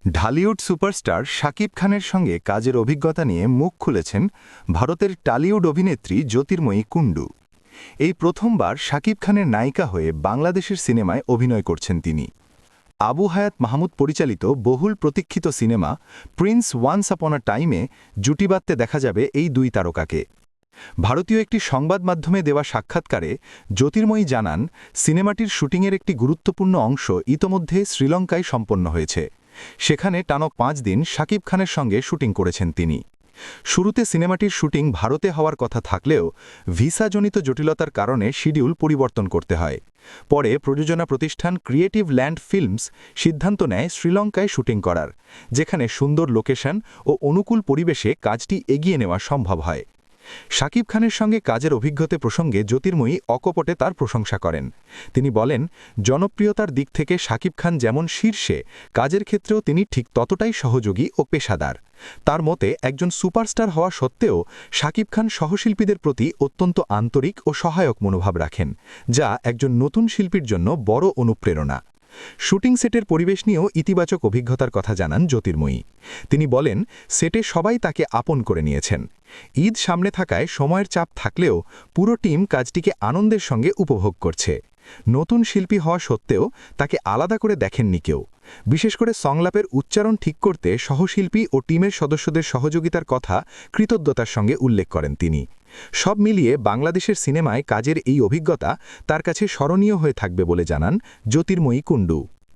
Dhallywood superstar Shakib খানের সঙ্গে কাজের অভিজ্ঞতা নিয়ে মুখ খুলেছেন ভারতের টালিউড অভিনেত্রী জ্যোতির্ময়ী কুণ্ডু। এই প্রথমবার শাকিব খানের নায়িকা হয়ে বাংলাদেশের সিনেমায় অভিনয় করছেন তিনি। আবু হায়াত মাহমুদ পরিচালিত বহুল প্রতীক্ষিত সিনেমা প্রিন্স ওয়ান্স আপন আ টাইমে জুটি বাঁধতে দেখা যাবে এই দুই তারকাকে। ভারতীয় একটি সংবাদ মাধ্যমে দেওয়া সাক্ষাৎকারে জ্যোতির্ময়ী জানান, সিনেমাটির শুটিংয়ের একটি গুরুত্বপূর্ণ অংশ ইতোমধ্যে শ্রীলঙ্কায় সম্পন্ন হয়েছে। সেখানে টানা 5 দিন শাকিব খানের সঙ্গে শুটিং করেছেন তিনি। শুরুতে সিনেমাটির শুটিং ভারতে হওয়ার কথা থাকলেও ভিসাজনিত জটিলতার কারণে শিডিউল পরিবর্তন করতে হয়। পরে প্রযোজনা প্রতিষ্ঠান ক্রিয়েটিভ ল্যান্ড ফিল্মস সিদ্ধান্ত নেয় শ্রীলঙ্কায় শুটিং করার, যেখানে সুন্দর লোকেশন ও অনুকূল পরিবেশে কাজটি এগিয়ে নেওয়া সম্ভব হয়। শাকিব খানের সঙ্গে কাজের অভিজ্ঞতা প্রসঙ্গে জ্যোতির্ময়ী অকপটে তার প্রশংসা করেন। তিনি বলেন, জনপ্রিয়তার দিক থেকে শাকিব খান যেমন শীর্ষে, কাজের ক্ষেত্রেও তিনি ঠিক ততটাই সহযোগী ও পেশাদার। তার মতে, একজন সুপারস্টার হওয়া সত্ত্বেও শাকিব খান সহশিল্পীদের প্রতি অত্যন্ত আন্তরিক ও সহায়ক মনোভাব রাখেন, যা একজন নতুন শিল্পীর জন্য বড় অনুপ্রেরণা। শুটিং সেটের পরিবেশ নিয়েও ইতিবাচক অভিজ্ঞতার কথা জানান জ্যোতির্ময়ী। তিনি বলেন, সেটে সবাই তাকে আপন করে নিয়েছেন। ঈদ সামনে থাকায় সময়ের চাপ থাকলেও পুরো টিম কাজটিকে আনন্দের সঙ্গে উপভোগ করছে। নতুন শিল্পী হওয়া সত্ত্বেও তাকে আলাদা করে দেখেননি কেউ। বিশেষ করে সংলাপের উচ্চারণ ঠিক করতে সহশিল্পী ও টিমের সদস্যদের সহযোগিতার কথা কৃতজ্ঞতার সঙ্গে উল্লেখ করেন তিনি। সব মিলিয়ে বাংলাদেশের সিনেমায় কাজের এই অভিজ্ঞতা তার কাছে স্মরণীয় হয়ে থাকবে বলে জানান জ্যোতির্ময়ী কুণ্ডু।